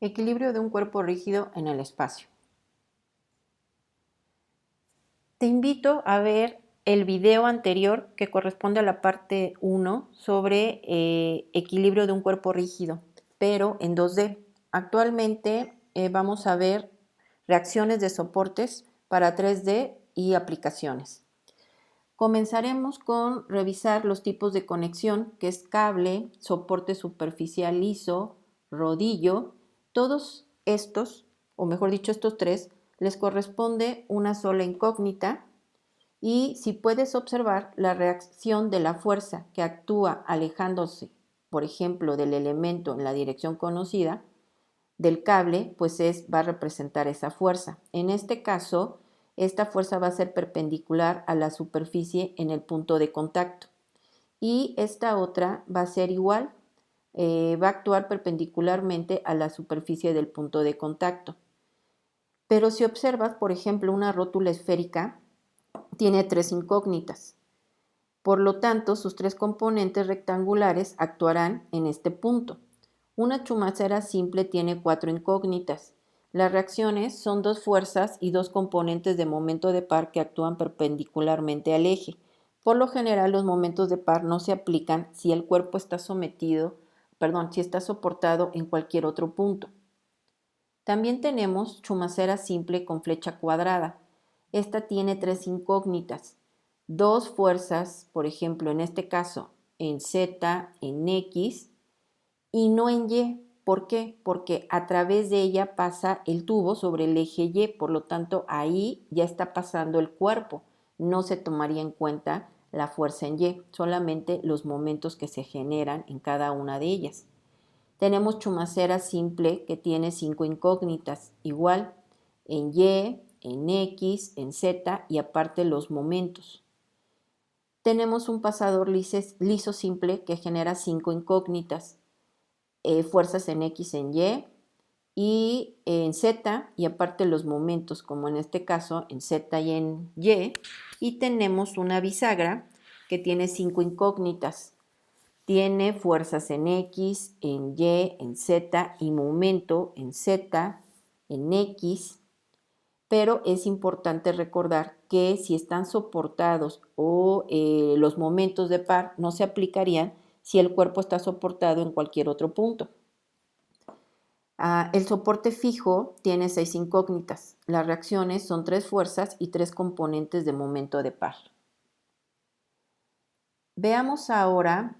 Equilibrio de un cuerpo rígido en el espacio. Te invito a ver el video anterior que corresponde a la parte 1 sobre equilibrio de un cuerpo rígido, pero en 2D. Actualmente vamos a ver reacciones de soportes para 3D y aplicaciones. Comenzaremos con revisar los tipos de conexión, que es cable, soporte superficial liso, rodillo. Todos estos, o mejor dicho, estos tres, les corresponde una sola incógnita y si puedes observar la reacción de la fuerza que actúa alejándose, por ejemplo, del elemento en la dirección conocida, del cable, pues va a representar esa fuerza. En este caso, esta fuerza va a ser perpendicular a la superficie en el punto de contacto. Y esta otra va a ser igual, va a actuar perpendicularmente a la superficie del punto de contacto. Pero si observas, por ejemplo, una rótula esférica, tiene tres incógnitas. Por lo tanto, sus tres componentes rectangulares actuarán en este punto. Una chumacera simple tiene cuatro incógnitas. Las reacciones son dos fuerzas y dos componentes de momento de par que actúan perpendicularmente al eje. Por lo general, los momentos de par no se aplican si el cuerpo está si está soportado en cualquier otro punto. También tenemos chumacera simple con flecha cuadrada. Esta tiene tres incógnitas. Dos fuerzas, por ejemplo, en este caso, en Z, en X, y no en Y. ¿Por qué? Porque a través de ella pasa el tubo sobre el eje Y, por lo tanto ahí ya está pasando el cuerpo. No se tomaría en cuenta la fuerza en Y, solamente los momentos que se generan en cada una de ellas. Tenemos chumacera simple que tiene cinco incógnitas, igual en Y, en X, en Z y aparte los momentos. Tenemos un pasador liso simple que genera cinco incógnitas, fuerzas en X, en y en Z y aparte los momentos, como en este caso en Z y en Y. Y tenemos una bisagra que tiene cinco incógnitas. Tiene fuerzas en X, en Y, en Z y momento en Z, en X. Pero es importante recordar que si están soportados o los momentos de par no se aplicarían si el cuerpo está soportado en cualquier otro punto. El soporte fijo tiene seis incógnitas. Las reacciones son tres fuerzas y tres componentes de momento de par. Veamos ahora,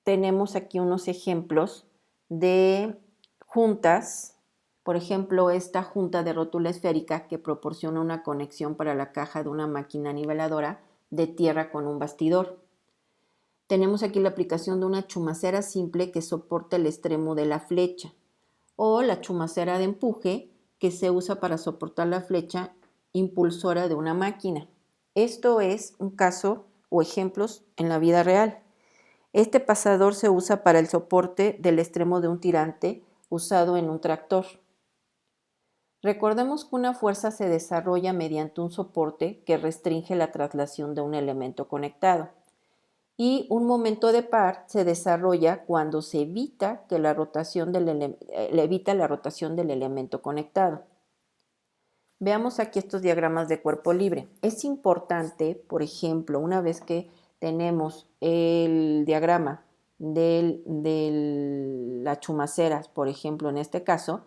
tenemos aquí unos ejemplos de juntas. Por ejemplo, esta junta de rótula esférica que proporciona una conexión para la caja de una máquina niveladora de tierra con un bastidor. Tenemos aquí la aplicación de una chumacera simple que soporta el extremo de la flecha o la chumacera de empuje que se usa para soportar la flecha impulsora de una máquina. Esto es un caso o ejemplos en la vida real. Este pasador se usa para el soporte del extremo de un tirante usado en un tractor. Recordemos que una fuerza se desarrolla mediante un soporte que restringe la traslación de un elemento conectado. Y un momento de par se desarrolla cuando se evita la rotación del elemento conectado. Veamos aquí estos diagramas de cuerpo libre. Es importante, por ejemplo, una vez que tenemos el diagrama de las chumaceras, por ejemplo, en este caso,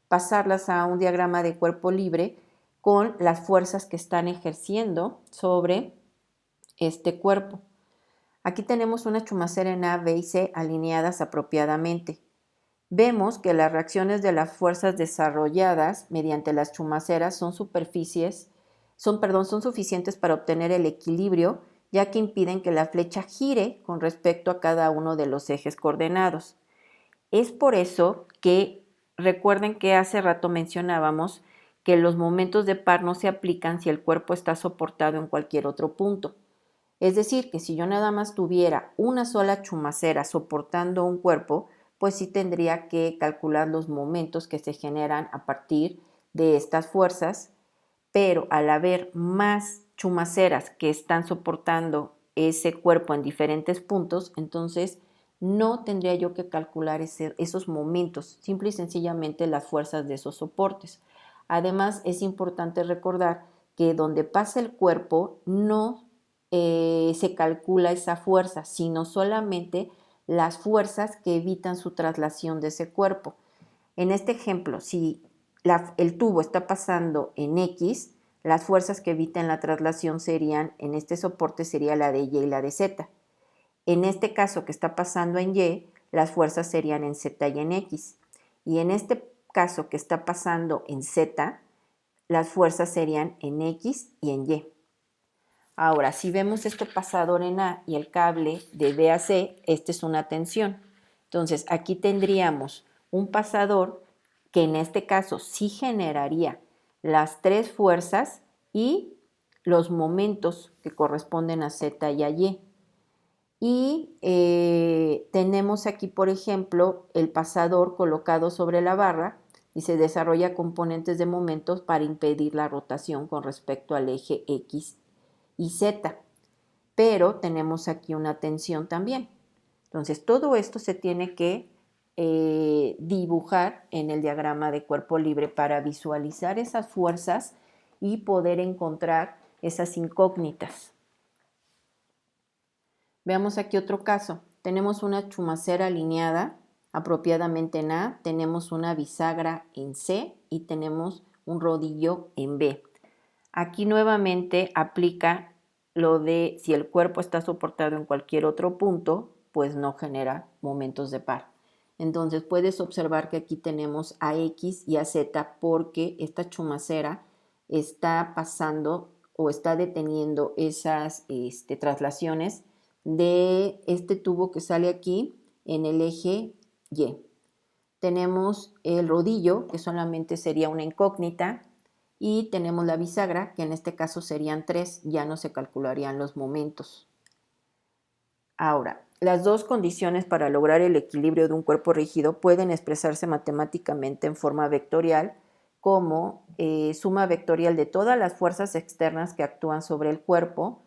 pasarlas a un diagrama de cuerpo libre con las fuerzas que están ejerciendo sobre este cuerpo. Aquí tenemos una chumacera en A, B y C alineadas apropiadamente. Vemos que las reacciones de las fuerzas desarrolladas mediante las chumaceras son suficientes para obtener el equilibrio, ya que impiden que la flecha gire con respecto a cada uno de los ejes coordenados. Es por eso que recuerden que hace rato mencionábamos que los momentos de par no se aplican si el cuerpo está soportado en cualquier otro punto. Es decir, que si yo nada más tuviera una sola chumacera soportando un cuerpo, pues sí tendría que calcular los momentos que se generan a partir de estas fuerzas, pero al haber más chumaceras que están soportando ese cuerpo en diferentes puntos, entonces no tendría yo que calcular esos momentos, simple y sencillamente las fuerzas de esos soportes. Además, es importante recordar que donde pasa el cuerpo no se calcula esa fuerza, sino solamente las fuerzas que evitan su traslación de ese cuerpo. En este ejemplo, si el tubo está pasando en X, las fuerzas que evitan la traslación serían, en este soporte sería la de Y y la de Z. En este caso que está pasando en Y, las fuerzas serían en Z y en X. Y en este caso que está pasando en Z, las fuerzas serían en X y en Y. Ahora, si vemos este pasador en A y el cable de B a C, esta es una tensión. Entonces, aquí tendríamos un pasador que en este caso sí generaría las tres fuerzas y los momentos que corresponden a Z y a Y. Y tenemos aquí, por ejemplo, el pasador colocado sobre la barra y se desarrolla componentes de momentos para impedir la rotación con respecto al eje X y Z. Pero tenemos aquí una tensión también. Entonces, todo esto se tiene que dibujar en el diagrama de cuerpo libre para visualizar esas fuerzas y poder encontrar esas incógnitas. Veamos aquí otro caso. Tenemos una chumacera alineada apropiadamente en A, tenemos una bisagra en C y tenemos un rodillo en B. Aquí nuevamente aplica lo de si el cuerpo está soportado en cualquier otro punto, pues no genera momentos de par. Entonces puedes observar que aquí tenemos a X y a Z porque esta chumacera está pasando o está deteniendo esas traslaciones de este tubo que sale aquí en el eje Y. Tenemos el rodillo, que solamente sería una incógnita, y tenemos la bisagra, que en este caso serían 3, ya no se calcularían los momentos. Ahora, las dos condiciones para lograr el equilibrio de un cuerpo rígido pueden expresarse matemáticamente en forma vectorial como suma vectorial de todas las fuerzas externas que actúan sobre el cuerpo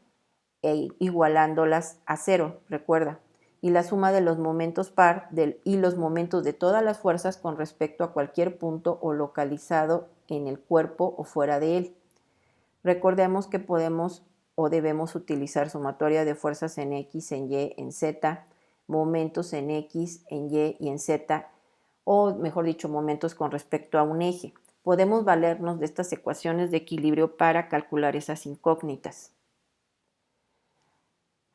igualándolas a 0, recuerda, y la suma de los momentos par y los momentos de todas las fuerzas con respecto a cualquier punto o localizado en el cuerpo o fuera de él. Recordemos que podemos o debemos utilizar sumatoria de fuerzas en X, en Y, en Z, momentos en X, en Y y en Z, o mejor dicho, momentos con respecto a un eje. Podemos valernos de estas ecuaciones de equilibrio para calcular esas incógnitas.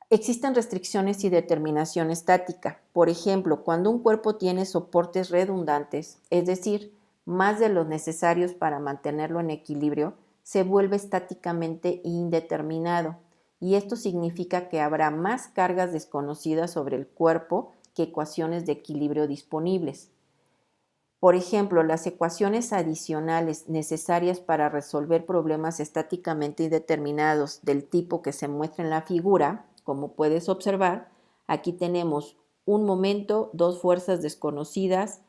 Existen restricciones y determinación estática. Por ejemplo, cuando un cuerpo tiene soportes redundantes, es decir, más de los necesarios para mantenerlo en equilibrio, se vuelve estáticamente indeterminado. Y esto significa que habrá más cargas desconocidas sobre el cuerpo que ecuaciones de equilibrio disponibles. Por ejemplo, las ecuaciones adicionales necesarias para resolver problemas estáticamente indeterminados del tipo que se muestra en la figura, como puedes observar, aquí tenemos un momento, dos fuerzas desconocidas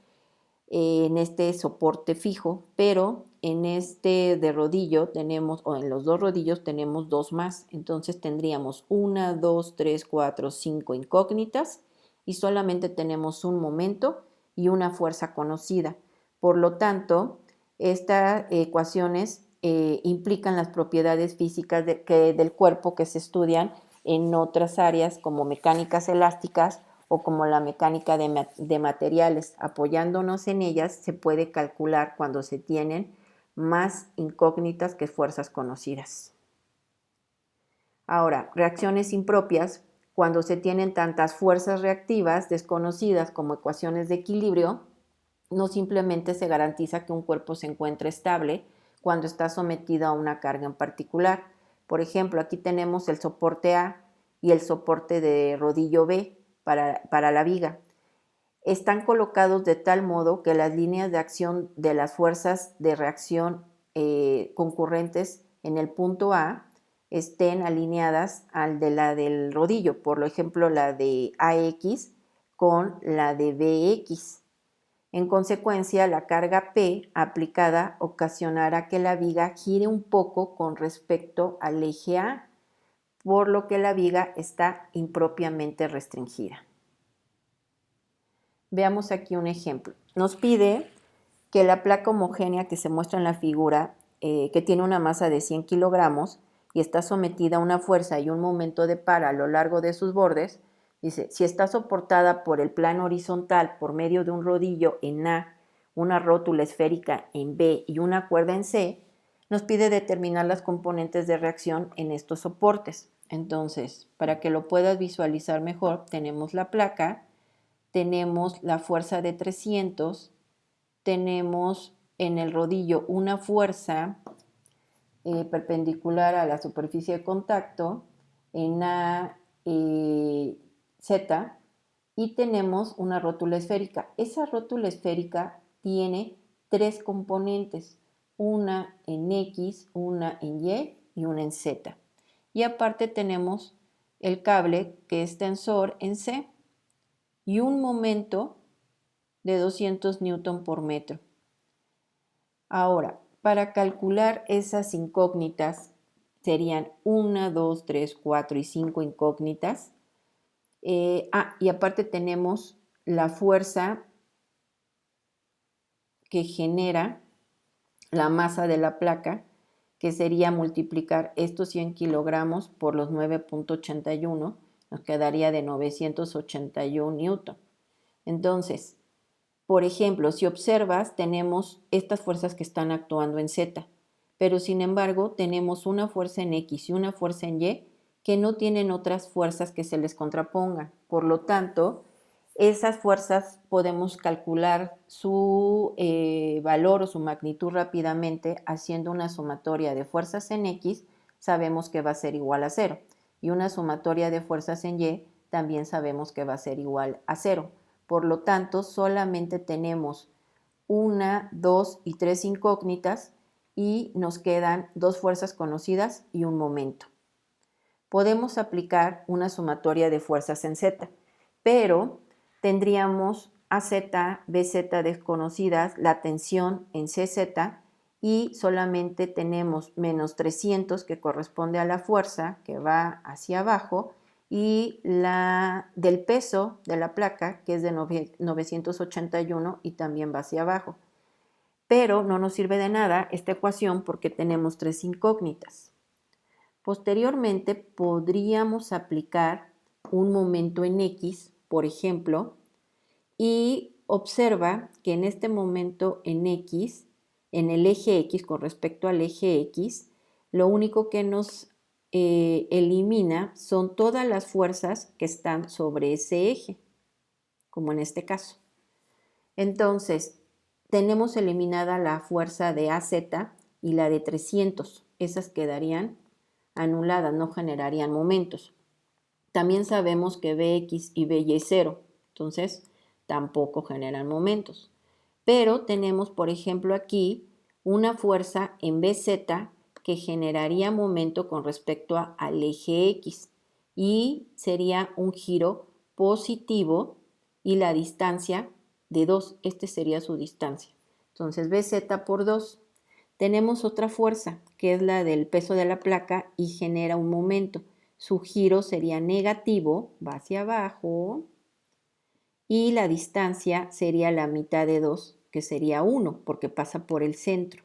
en este soporte fijo, pero en este de rodillo tenemos, o en los dos rodillos tenemos dos más. Entonces tendríamos 1, 2, 3, 4, 5 incógnitas y solamente tenemos un momento y una fuerza conocida. Por lo tanto, estas ecuaciones implican las propiedades físicas del cuerpo que se estudian en otras áreas como mecánicas elásticas o como la mecánica de materiales. Apoyándonos en ellas se puede calcular cuando se tienen más incógnitas que fuerzas conocidas. Ahora, reacciones impropias, cuando se tienen tantas fuerzas reactivas desconocidas como ecuaciones de equilibrio, no simplemente se garantiza que un cuerpo se encuentre estable cuando está sometido a una carga en particular. Por ejemplo, aquí tenemos el soporte A y el soporte de rodillo B para la viga. Están colocados de tal modo que las líneas de acción de las fuerzas de reacción concurrentes en el punto A estén alineadas al de la del rodillo, por ejemplo la de AX con la de BX. En consecuencia, la carga P aplicada ocasionará que la viga gire un poco con respecto al eje A, por lo que la viga está impropiamente restringida. Veamos aquí un ejemplo. Nos pide que la placa homogénea que se muestra en la figura, que tiene una masa de 100 kilogramos y está sometida a una fuerza y un momento de par a lo largo de sus bordes, dice, si está soportada por el plano horizontal por medio de un rodillo en A, una rótula esférica en B y una cuerda en C, nos pide determinar las componentes de reacción en estos soportes. Entonces, para que lo puedas visualizar mejor, tenemos la placa, tenemos la fuerza de 300, tenemos en el rodillo una fuerza perpendicular a la superficie de contacto en A, Z, y tenemos una rótula esférica. Esa rótula esférica tiene tres componentes, una en X, una en Y una en Z. Y aparte tenemos el cable que es tensor en C y un momento de 200 newton por metro. Ahora, para calcular esas incógnitas, serían 1, 2, 3, 4 y 5 incógnitas. Y aparte tenemos la fuerza que genera la masa de la placa, que sería multiplicar estos 100 kilogramos por los 9.81, nos quedaría de 981 newton. Entonces, por ejemplo, si observas, tenemos estas fuerzas que están actuando en Z, pero sin embargo tenemos una fuerza en X y una fuerza en Y que no tienen otras fuerzas que se les contrapongan. Por lo tanto, esas fuerzas podemos calcular su valor o su magnitud rápidamente haciendo una sumatoria de fuerzas en X, sabemos que va a ser igual a 0, y una sumatoria de fuerzas en Y también sabemos que va a ser igual a 0. Por lo tanto, solamente tenemos 1, 2 y 3 incógnitas y nos quedan dos fuerzas conocidas y un momento. Podemos aplicar una sumatoria de fuerzas en Z, pero tendríamos AZ, BZ desconocidas, la tensión en CZ y solamente tenemos menos 300 que corresponde a la fuerza que va hacia abajo y la del peso de la placa que es de 981 y también va hacia abajo. Pero no nos sirve de nada esta ecuación porque tenemos tres incógnitas. Posteriormente podríamos aplicar un momento en X, por ejemplo, y observa que en este momento en X, en el eje X, con respecto al eje X, lo único que nos elimina son todas las fuerzas que están sobre ese eje, como en este caso. Entonces, tenemos eliminada la fuerza de AZ y la de 300. Esas quedarían anuladas, no generarían momentos. También sabemos que Bx y By es 0, entonces tampoco generan momentos. Pero tenemos, por ejemplo, aquí una fuerza en Bz que generaría momento con respecto al eje X y sería un giro positivo y la distancia de 2, este sería su distancia. Entonces Bz por 2. Tenemos otra fuerza que es la del peso de la placa y genera un momento. Su giro sería negativo, va hacia abajo, y la distancia sería la mitad de 2, que sería 1, porque pasa por el centro.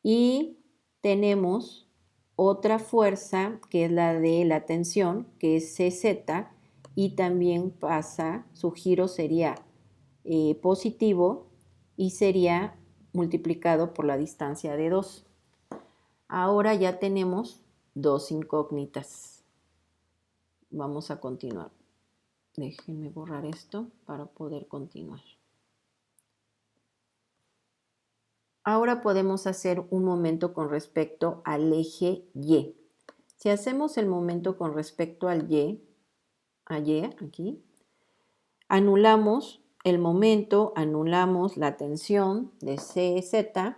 Y tenemos otra fuerza, que es la de la tensión, que es CZ, y también pasa, su giro sería positivo y sería multiplicado por la distancia de 2. Ahora ya tenemos dos incógnitas. Vamos a continuar. Déjenme borrar esto para poder continuar. Ahora podemos hacer un momento con respecto al eje Y. Si hacemos el momento con respecto al Y, aquí, anulamos el momento, anulamos la tensión de CZ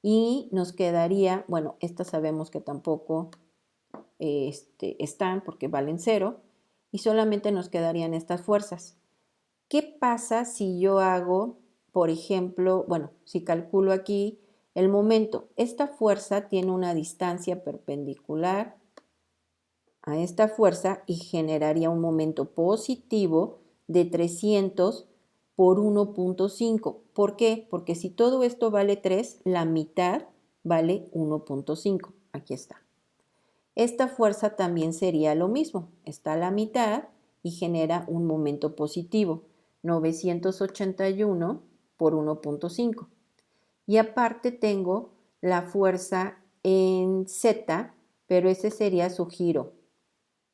y nos quedaría, bueno, estas sabemos que tampoco están porque valen 0 y solamente nos quedarían estas fuerzas. ¿Qué pasa si yo hago, por ejemplo, bueno, si calculo aquí el momento? Esta fuerza tiene una distancia perpendicular a esta fuerza y generaría un momento positivo de 300 por 1.5. ¿Por qué? Porque si todo esto vale 3, la mitad vale 1.5. Aquí está. Esta fuerza también sería lo mismo. Está a la mitad y genera un momento positivo. 981 por 1.5. Y aparte tengo la fuerza en Z, pero ese sería su giro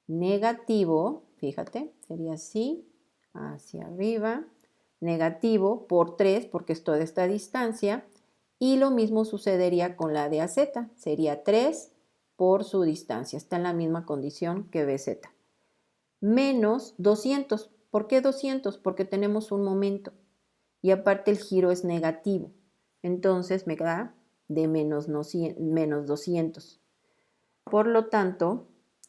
negativo. Fíjate, sería así, hacia arriba, negativo por 3 porque es toda esta distancia, y lo mismo sucedería con la de AZ, sería 3 por su distancia, está en la misma condición que BZ. Menos 200, ¿por qué 200? Porque tenemos un momento y aparte el giro es negativo, entonces me da de menos 200. Por lo tanto,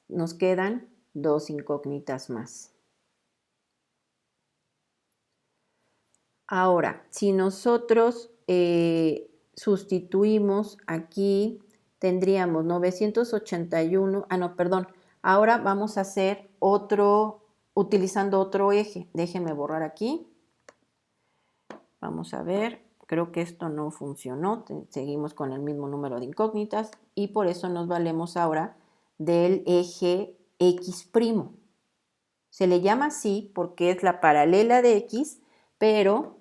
nos quedan dos incógnitas más. Ahora, si nosotros sustituimos aquí, tendríamos 981, ahora vamos a hacer otro, utilizando otro eje. Déjenme borrar aquí. Vamos a ver, creo que esto no funcionó, seguimos con el mismo número de incógnitas y por eso nos valemos ahora del eje X'. Se le llama así porque es la paralela de X, pero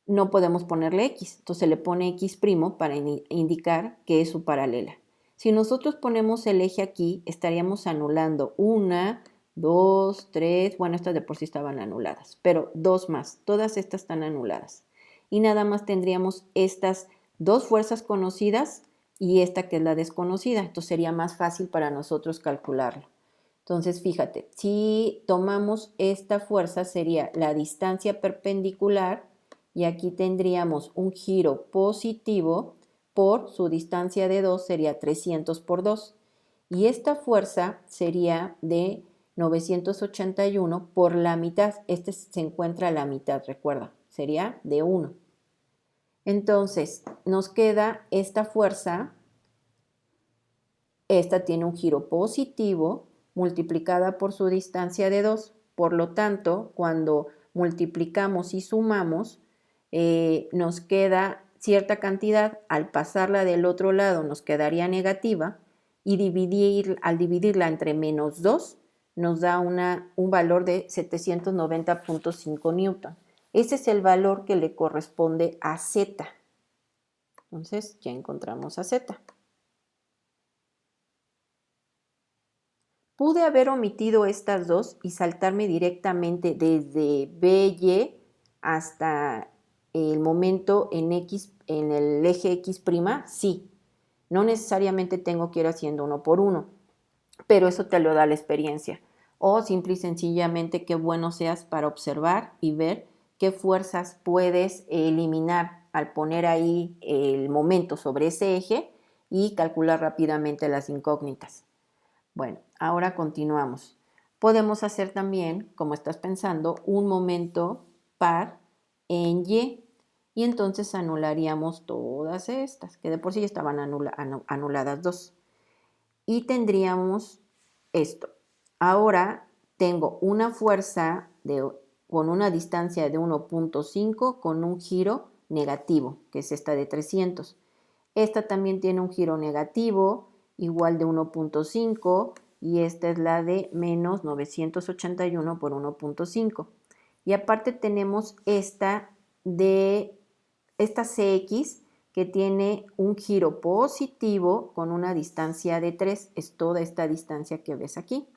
no podemos ponerle X. Entonces se le pone X' para indicar que es su paralela. Si nosotros ponemos el eje aquí, estaríamos anulando 1, 2, 3, bueno, estas de por sí estaban anuladas, pero 2 más, todas estas están anuladas. Y nada más tendríamos estas dos fuerzas conocidas y esta que es la desconocida. Entonces sería más fácil para nosotros calcularlo. Entonces, fíjate, si tomamos esta fuerza sería la distancia perpendicular y aquí tendríamos un giro positivo por su distancia de 2, sería 300 por 2. Y esta fuerza sería de 981 por la mitad. Este se encuentra a la mitad, recuerda, sería de 1. Entonces, nos queda esta fuerza, esta tiene un giro positivo, multiplicada por su distancia de 2. Por lo tanto, cuando multiplicamos y sumamos, nos queda cierta cantidad. Al pasarla del otro lado nos quedaría negativa y al dividirla entre menos 2 nos da un valor de 790.5 newton. Ese es el valor que le corresponde a Z. Entonces ya encontramos a Z. Pude haber omitido estas dos y saltarme directamente desde BY hasta el momento en el eje X', sí. No necesariamente tengo que ir haciendo uno por uno, pero eso te lo da la experiencia. O simple y sencillamente qué bueno seas para observar y ver qué fuerzas puedes eliminar al poner ahí el momento sobre ese eje y calcular rápidamente las incógnitas. Bueno, ahora continuamos. Podemos hacer también, como estás pensando, un momento par en Y. Y entonces anularíamos todas estas, que de por sí estaban anuladas 2. Y tendríamos esto. Ahora tengo una fuerza con una distancia de 1.5 con un giro negativo, que es esta de 300. Esta también tiene un giro negativo, igual de 1.5, y esta es la de menos 981 por 1.5. Y aparte tenemos esta CX que tiene un giro positivo con una distancia de 3, es toda esta distancia que ves aquí.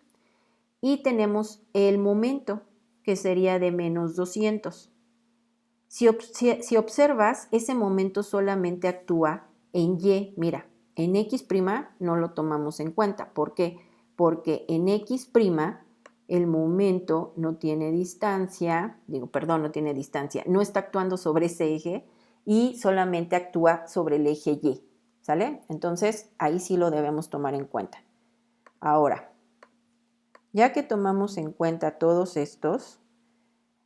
Y tenemos el momento, que sería de menos 200. Si observas, ese momento solamente actúa en Y. Mira, en X' no lo tomamos en cuenta. ¿Por qué? Porque en X' el momento no tiene distancia, no está actuando sobre ese eje y solamente actúa sobre el eje Y, ¿sale? Entonces, ahí sí lo debemos tomar en cuenta. Ahora, ya que tomamos en cuenta todos estos,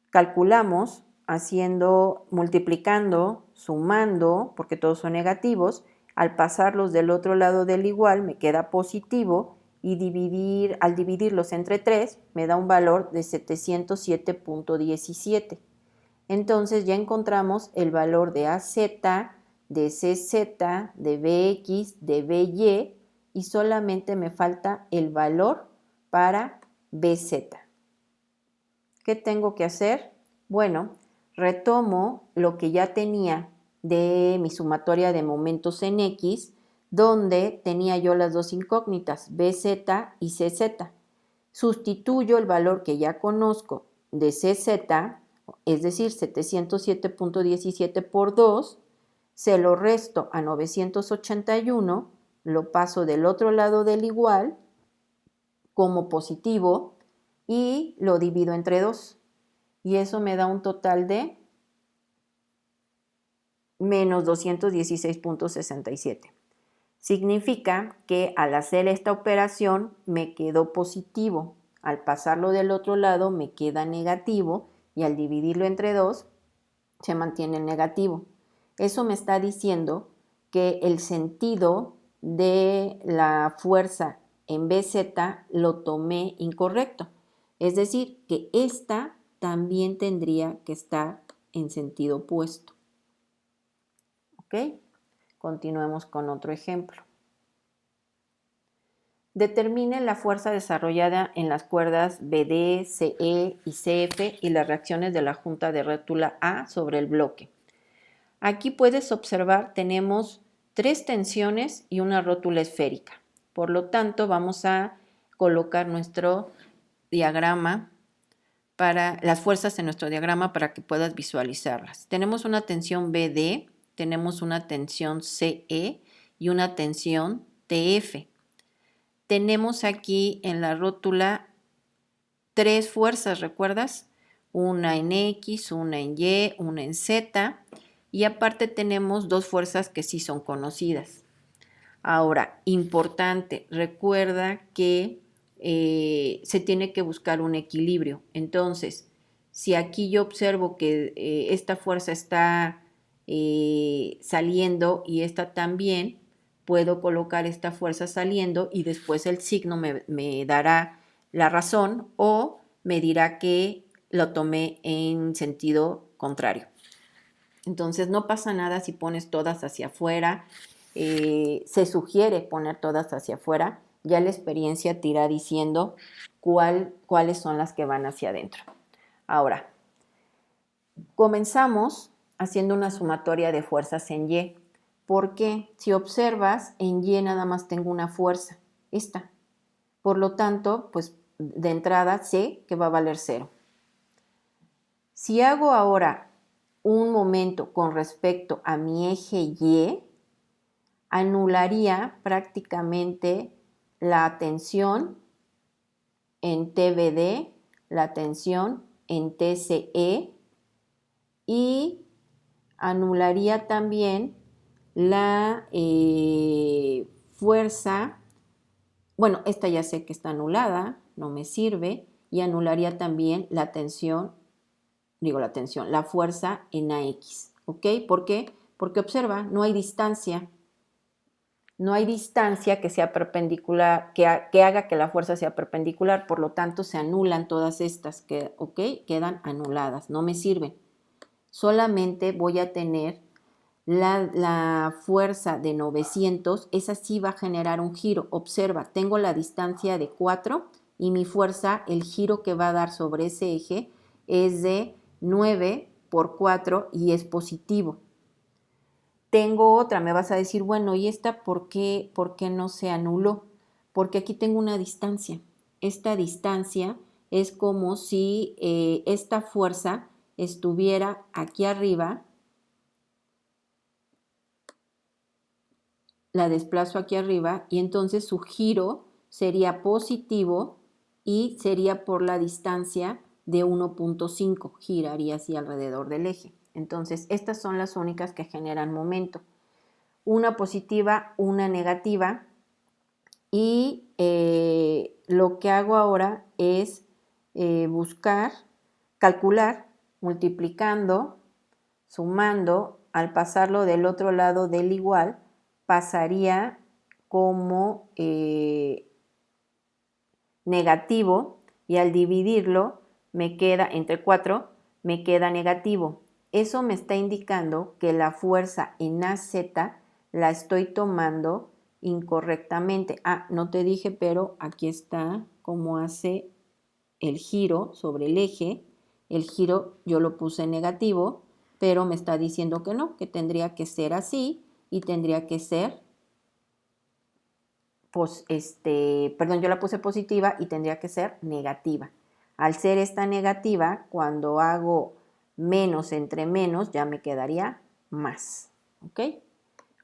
calculamos multiplicando, sumando, porque todos son negativos. Al pasarlos del otro lado del igual me queda positivo y al dividirlos entre 3 me da un valor de 707.17. Entonces ya encontramos el valor de AZ, de CZ, de BX, de BY y solamente me falta el valor para BZ. ¿Qué tengo que hacer? Bueno, retomo lo que ya tenía de mi sumatoria de momentos en X, donde tenía yo las dos incógnitas, BZ y CZ. Sustituyo el valor que ya conozco de CZ, es decir, 707.17 por 2, se lo resto a 981, lo paso del otro lado del igual como positivo y lo divido entre 2. Y eso me da un total de menos 216.67. Significa que al hacer esta operación me quedó positivo. Al pasarlo del otro lado me queda negativo y al dividirlo entre 2 se mantiene negativo. Eso me está diciendo que el sentido de la fuerza en BZ lo tomé incorrecto. Es decir, que esta también tendría que estar en sentido opuesto. ¿Ok? Continuemos con otro ejemplo. Determine la fuerza desarrollada en las cuerdas BD, CE y CF y las reacciones de la junta de rótula A sobre el bloque. Aquí puedes observar, tenemos 3 tensiones y una rótula esférica. Por lo tanto, vamos a colocar nuestro diagrama para las fuerzas en nuestro diagrama para que puedas visualizarlas. Tenemos una tensión BD, tenemos una tensión CE y una tensión TF. Tenemos aquí en la rótula 3 fuerzas, ¿recuerdas? Una en X, una en Y, una en Z y aparte tenemos 2 fuerzas que sí son conocidas. Ahora, importante, recuerda que se tiene que buscar un equilibrio. Entonces, si aquí yo observo que esta fuerza está saliendo y esta también, puedo colocar esta fuerza saliendo y después el signo me dará la razón o me dirá que lo tomé en sentido contrario. Entonces no pasa nada si pones todas hacia afuera, se sugiere poner todas hacia afuera, ya la experiencia te irá diciendo cuáles son las que van hacia adentro. Ahora, comenzamos haciendo una sumatoria de fuerzas en Y. Porque si observas, en Y nada más tengo una fuerza, esta. Por lo tanto, pues de entrada sé que va a valer 0. Si hago ahora un momento con respecto a mi eje Y, anularía prácticamente la tensión en TBD, la tensión en TCE y anularía también la fuerza, bueno, esta ya sé que está anulada, no me sirve, y anularía también la tensión, la fuerza en AX, ¿ok? ¿Por qué? Porque observa, no hay distancia que sea perpendicular, que haga que la fuerza sea perpendicular, por lo tanto se anulan todas estas, ¿ok? Quedan anuladas, no me sirven. Solamente voy a tener la fuerza de 900, esa sí va a generar un giro. Observa, tengo la distancia de 4 y mi fuerza, el giro que va a dar sobre ese eje es de 9 por 4 y es positivo. Tengo otra, me vas a decir, bueno, ¿y esta por qué no se anuló? Porque aquí tengo una distancia. Esta distancia es como si esta fuerza estuviera aquí arriba, la desplazo aquí arriba y entonces su giro sería positivo y sería por la distancia de 1.5, giraría así alrededor del eje. Entonces, estas son las únicas que generan momento. Una positiva, una negativa y lo que hago ahora es calcular, multiplicando, sumando, al pasarlo del otro lado del igual, pasaría como negativo y al dividirlo me queda entre 4, me queda negativo. Eso me está indicando que la fuerza en AZ la estoy tomando incorrectamente. Ah, no te dije, pero aquí está cómo hace el giro sobre el eje. El giro yo lo puse negativo, pero me está diciendo que no, que tendría que ser así y tendría que ser, pues, perdón, yo la puse positiva y tendría que ser negativa. Al ser esta negativa, cuando hago menos entre menos, ya me quedaría más. ¿Ok?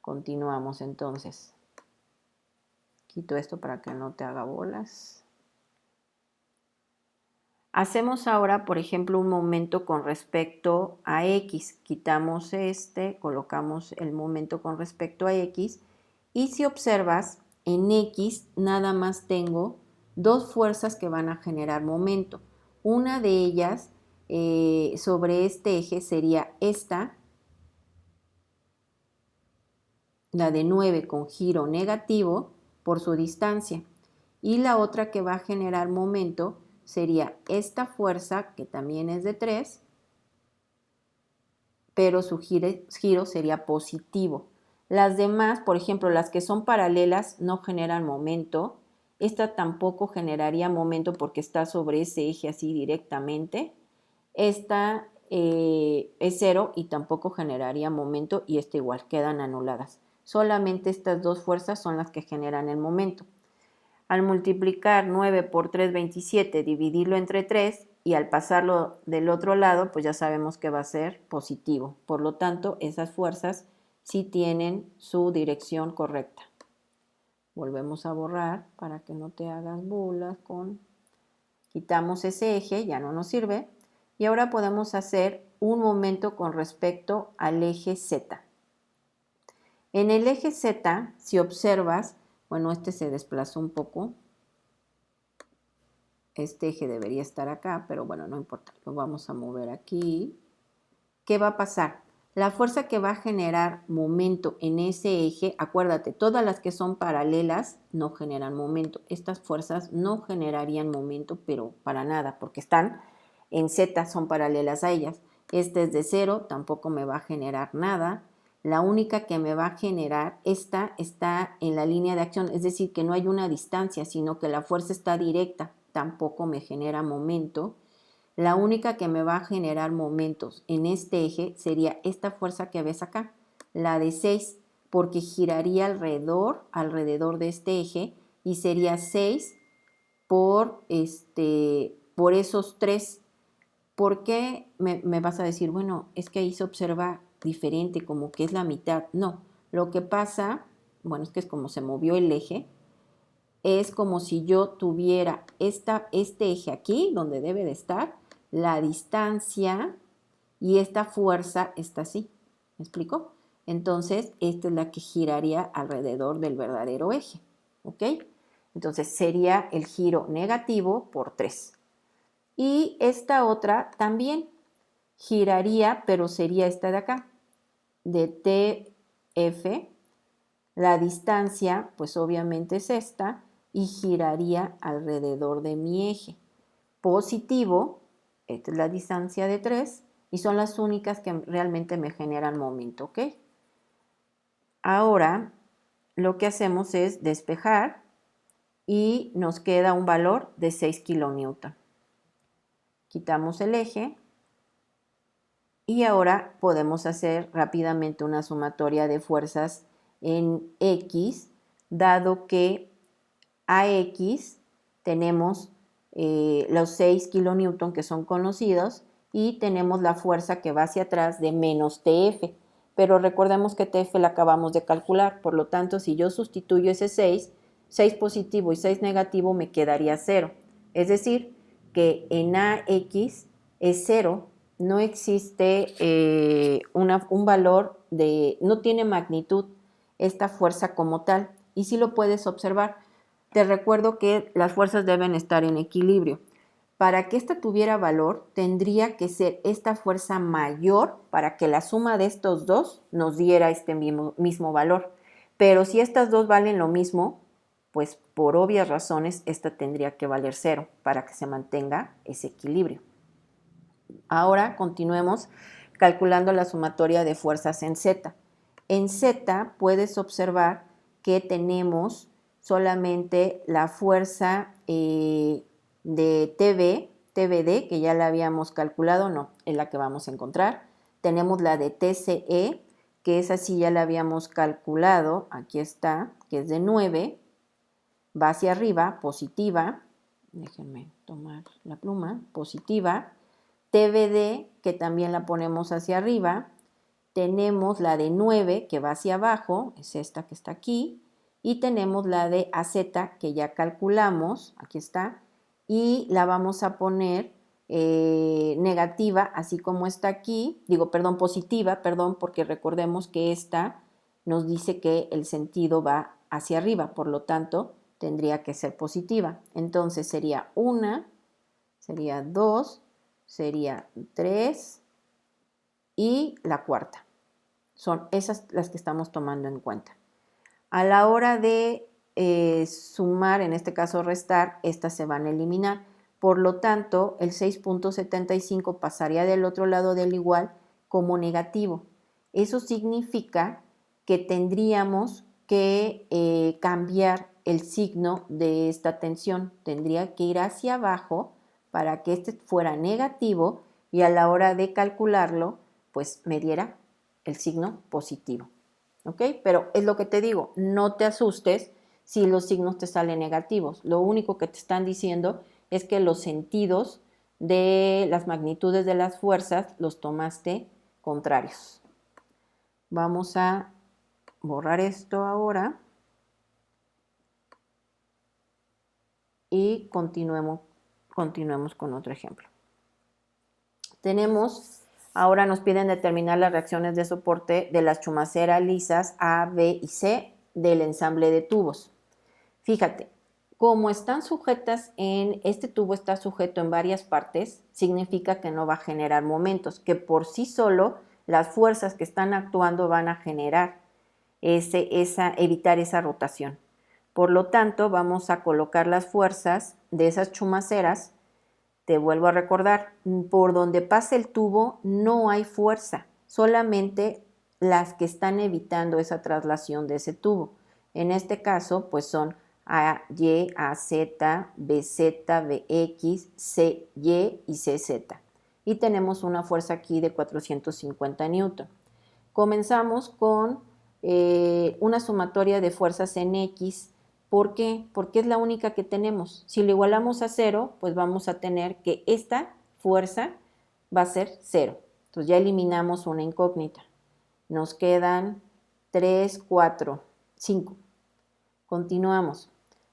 Continuamos entonces. Quito esto para que no te haga bolas. Hacemos ahora, por ejemplo, un momento con respecto a X. Quitamos colocamos el momento con respecto a X. Y si observas, en X nada más tengo dos fuerzas que van a generar momento. Una de ellas sobre este eje sería esta, la de 9 con giro negativo por su distancia. Y la otra que va a generar momento sería esta fuerza, que también es de 3, pero su giro sería positivo. Las demás, por ejemplo, las que son paralelas no generan momento. Esta tampoco generaría momento porque está sobre ese eje así directamente. Esta es 0 y tampoco generaría momento, y esta igual, quedan anuladas. Solamente estas dos fuerzas son las que generan el momento. Al multiplicar 9 por 3, 27, dividirlo entre 3 y al pasarlo del otro lado, pues ya sabemos que va a ser positivo. Por lo tanto, esas fuerzas sí tienen su dirección correcta. Volvemos a borrar para que no te hagas bolas con... Quitamos ese eje, ya no nos sirve. Y ahora podemos hacer un momento con respecto al eje Z. En el eje Z, si observas, bueno, se desplazó un poco. Este eje debería estar acá, pero bueno, no importa. Lo vamos a mover aquí. ¿Qué va a pasar? La fuerza que va a generar momento en ese eje, acuérdate, todas las que son paralelas no generan momento. Estas fuerzas no generarían momento, pero para nada, porque están en Z, son paralelas a ellas. Este es de 0, tampoco me va a generar nada. La única que me va a generar, esta está en la línea de acción, es decir, que no hay una distancia, sino que la fuerza está directa, tampoco me genera momento. La única que me va a generar momentos en este eje sería esta fuerza que ves acá, la de 6, porque giraría alrededor de este eje y sería 6 por esos 3. ¿Por qué me vas a decir, bueno, es que ahí se observa diferente, como que es la mitad? No, lo que pasa, bueno, es que es como se movió el eje, es como si yo tuviera este eje aquí, donde debe de estar, la distancia, y esta fuerza está así. ¿Me explico? Entonces, esta es la que giraría alrededor del verdadero eje. ¿Ok? Entonces, sería el giro negativo por 3. Y esta otra también giraría, pero sería esta de acá, de TF. La distancia, pues obviamente es esta, y giraría alrededor de mi eje. Positivo, esta es la distancia de 3, y son las únicas que realmente me generan momento, ¿ok? Ahora, lo que hacemos es despejar y nos queda un valor de 6 kilonewton. Quitamos el eje y ahora podemos hacer rápidamente una sumatoria de fuerzas en X, dado que a X tenemos los 6 kilonewton que son conocidos y tenemos la fuerza que va hacia atrás de menos TF. Pero recordemos que TF la acabamos de calcular, por lo tanto, si yo sustituyo ese 6, 6 positivo y 6 negativo, me quedaría 0. Es decir, que en AX es 0, no existe un valor no tiene magnitud esta fuerza como tal. Y si lo puedes observar, te recuerdo que las fuerzas deben estar en equilibrio. Para que esta tuviera valor, tendría que ser esta fuerza mayor para que la suma de estos dos nos diera este mismo valor. Pero si estas dos valen lo mismo, pues por obvias razones esta tendría que valer 0 para que se mantenga ese equilibrio. Ahora continuemos calculando la sumatoria de fuerzas en Z. En Z puedes observar que tenemos solamente la fuerza de TBD, que ya la habíamos calculado, no, es la que vamos a encontrar. Tenemos la de TCE, que esa sí ya la habíamos calculado, aquí está, que es de 9, va hacia arriba, positiva, déjenme tomar la pluma, positiva. TBD, que también la ponemos hacia arriba. Tenemos la de 9, que va hacia abajo, es esta que está aquí. Y tenemos la de AZ, que ya calculamos, aquí está. Y la vamos a poner negativa, así como está aquí. Digo, perdón, positiva, perdón, porque recordemos que esta nos dice que el sentido va hacia arriba, por lo tanto, tendría que ser positiva. Entonces sería 1, sería 2, sería 3 y la cuarta. Son esas las que estamos tomando en cuenta. A la hora de sumar, en este caso restar, estas se van a eliminar. Por lo tanto, el 6.75 pasaría del otro lado del igual como negativo. Eso significa que tendríamos que cambiar el signo de esta tensión. Tendría que ir hacia abajo para que este fuera negativo y a la hora de calcularlo, pues me diera el signo positivo. ¿Ok? Pero es lo que te digo, no te asustes si los signos te salen negativos. Lo único que te están diciendo es que los sentidos de las magnitudes de las fuerzas los tomaste contrarios. Vamos a borrar esto ahora y continuemos con otro ejemplo. Ahora nos piden determinar las reacciones de soporte de las chumaceras lisas A, B y C del ensamble de tubos. Fíjate, como están sujetas este tubo está sujeto en varias partes, significa que no va a generar momentos, que por sí solo las fuerzas que están actuando van a generar evitar esa rotación. Por lo tanto, vamos a colocar las fuerzas de esas chumaceras. Te vuelvo a recordar, por donde pasa el tubo no hay fuerza, solamente las que están evitando esa traslación de ese tubo. En este caso, pues son AY, AZ, BZ, BX, CY y CZ. Y tenemos una fuerza aquí de 450 newton. Comenzamos con una sumatoria de fuerzas en X. ¿Por qué? Porque es la única que tenemos. Si lo igualamos a 0, pues vamos a tener que esta fuerza va a ser 0. Entonces ya eliminamos una incógnita. Nos quedan 3, 4, 5. Continuamos.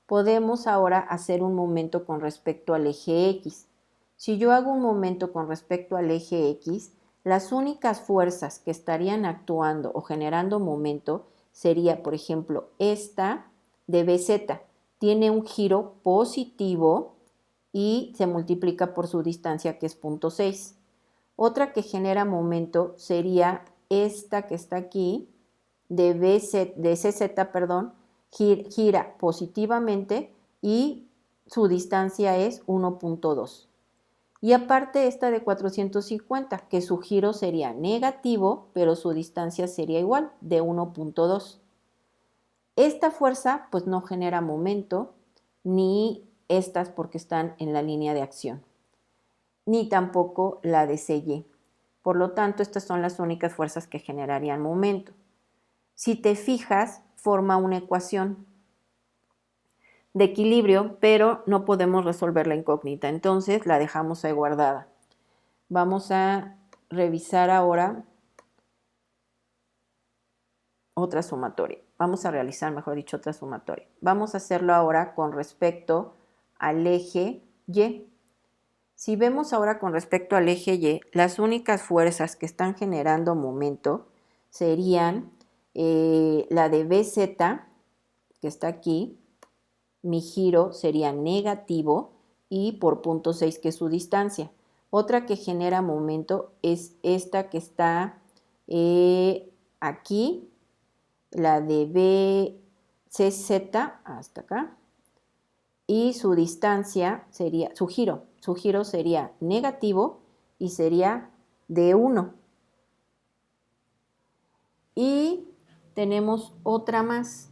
Podemos ahora hacer un momento con respecto al eje X. Si yo hago un momento con respecto al eje X, las únicas fuerzas que estarían actuando o generando momento sería, por ejemplo, esta de BZ. Tiene un giro positivo y se multiplica por su distancia, que es 0.6. Otra que genera momento sería esta que está aquí, de CZ, perdón, gira positivamente y su distancia es 1.2. Y aparte esta de 450, que su giro sería negativo, pero su distancia sería igual, de 1.2. Esta fuerza pues no genera momento, ni estas porque están en la línea de acción, ni tampoco la de CY. Por lo tanto, estas son las únicas fuerzas que generarían momento. Si te fijas, forma una ecuación de equilibrio, pero no podemos resolver la incógnita, entonces la dejamos ahí guardada. Vamos a revisar ahora otra sumatoria. Vamos a realizar, mejor dicho, otra sumatoria. Vamos a hacerlo ahora con respecto al eje Y. Si vemos ahora con respecto al eje Y, las únicas fuerzas que están generando momento serían la de BZ, que está aquí. Mi giro sería negativo y por 0.6, que es su distancia. Otra que genera momento es esta que está aquí, la de BCZ, hasta acá, y su distancia sería, su giro sería negativo y sería D1. Y tenemos otra más,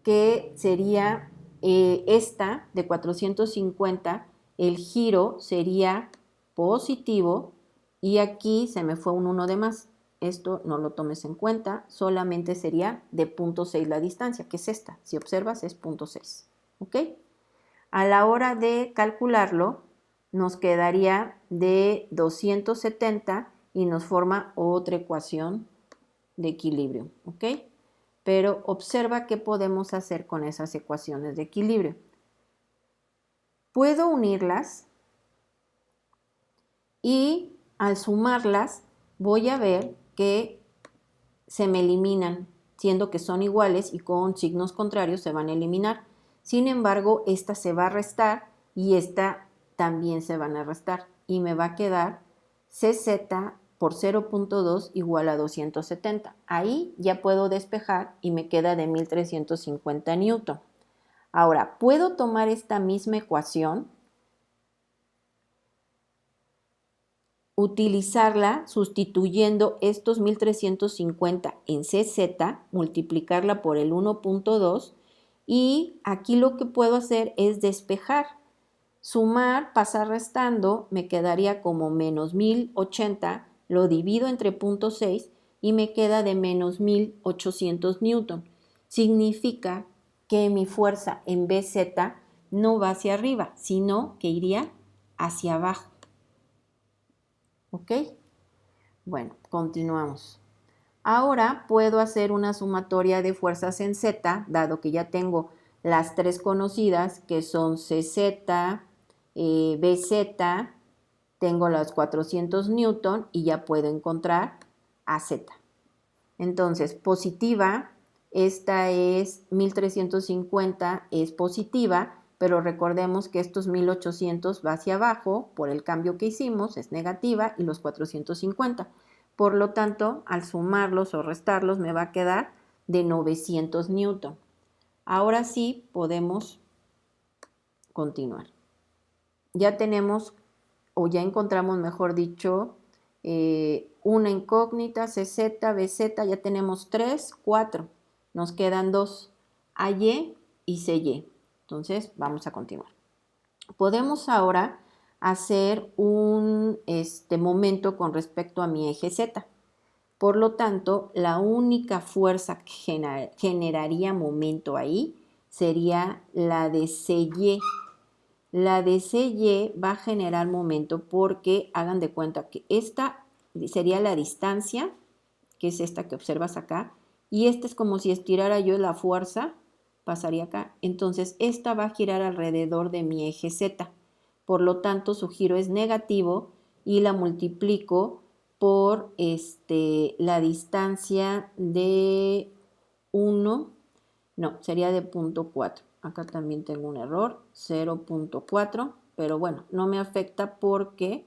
que sería esta de 450, el giro sería positivo y aquí se me fue un 1 de más. Esto no lo tomes en cuenta, solamente sería de 0.6 la distancia, que es esta. Si observas es 0.6, ¿ok? A la hora de calcularlo, nos quedaría de 270 y nos forma otra ecuación de equilibrio, ¿ok? Pero observa qué podemos hacer con esas ecuaciones de equilibrio. Puedo unirlas y al sumarlas voy a ver que se me eliminan, siendo que son iguales y con signos contrarios se van a eliminar. Sin embargo, esta se va a restar y esta también se van a restar y me va a quedar CZ por 0.2 igual a 270. Ahí ya puedo despejar y me queda de 1350 newton. Ahora, puedo tomar esta misma ecuación, utilizarla sustituyendo estos 1350 en CZ, multiplicarla por el 1.2 y aquí lo que puedo hacer es despejar. Sumar, pasar restando, me quedaría como menos 1080, lo divido entre 0.6 y me queda de menos 1800 newton. Significa que mi fuerza en BZ no va hacia arriba, sino que iría hacia abajo. ¿Ok? Bueno, continuamos. Ahora puedo hacer una sumatoria de fuerzas en Z, dado que ya tengo las tres conocidas, que son CZ, BZ, tengo los 400 newton y ya puedo encontrar AZ. Entonces, positiva, esta es 1350, es positiva, pero recordemos que estos 1800 va hacia abajo por el cambio que hicimos, es negativa, y los 450. Por lo tanto, al sumarlos o restarlos me va a quedar de 900 newton. Ahora sí podemos continuar. Ya tenemos, o ya encontramos, mejor dicho, una incógnita, CZ, BZ, ya tenemos 3, 4. Nos quedan 2, AY y CY. Entonces, vamos a continuar. Podemos ahora hacer un momento con respecto a mi eje Z. Por lo tanto, la única fuerza que generaría momento ahí sería la de CY. La de CY va a generar momento porque hagan de cuenta que esta sería la distancia, que es esta que observas acá, y esta es como si estirara yo la fuerza, pasaría acá. Entonces, esta va a girar alrededor de mi eje Z. Por lo tanto, su giro es negativo y la multiplico por la distancia de 1, no, sería de 0.4. Acá también tengo un error, 0.4, pero bueno, no me afecta porque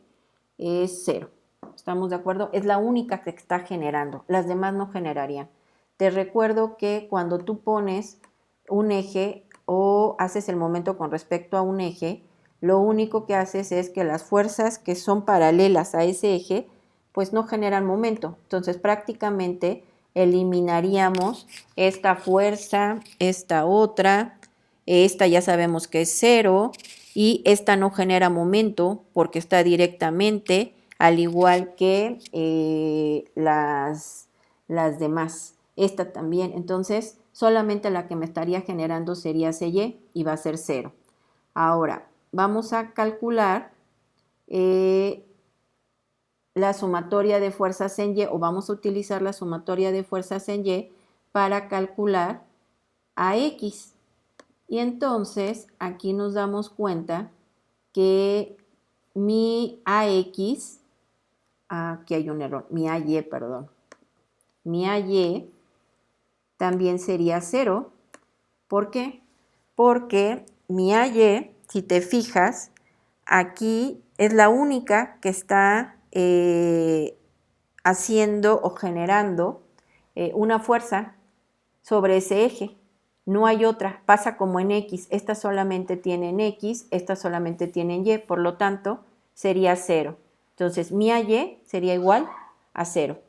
es 0. ¿Estamos de acuerdo? Es la única que está generando, las demás no generarían. Te recuerdo que cuando tú pones un eje o haces el momento con respecto a un eje, lo único que haces es que las fuerzas que son paralelas a ese eje, pues no generan momento. Entonces prácticamente eliminaríamos esta fuerza, esta otra, esta ya sabemos que es 0 y esta no genera momento porque está directamente, al igual que las demás. Esta también, entonces solamente la que me estaría generando sería CY y va a ser 0. Ahora, vamos a calcular la sumatoria de fuerzas en Y, o vamos a utilizar la sumatoria de fuerzas en Y para calcular AX. Y entonces aquí nos damos cuenta que mi AX, aquí hay un error, mi AY, perdón, mi AY también sería 0. ¿Por qué? Porque mi AY, si te fijas, aquí es la única que está haciendo o generando una fuerza sobre ese eje. No hay otra, pasa como en X, esta solamente tiene en X, esta solamente tiene en Y, por lo tanto sería 0. Entonces, mi AY sería igual a 0.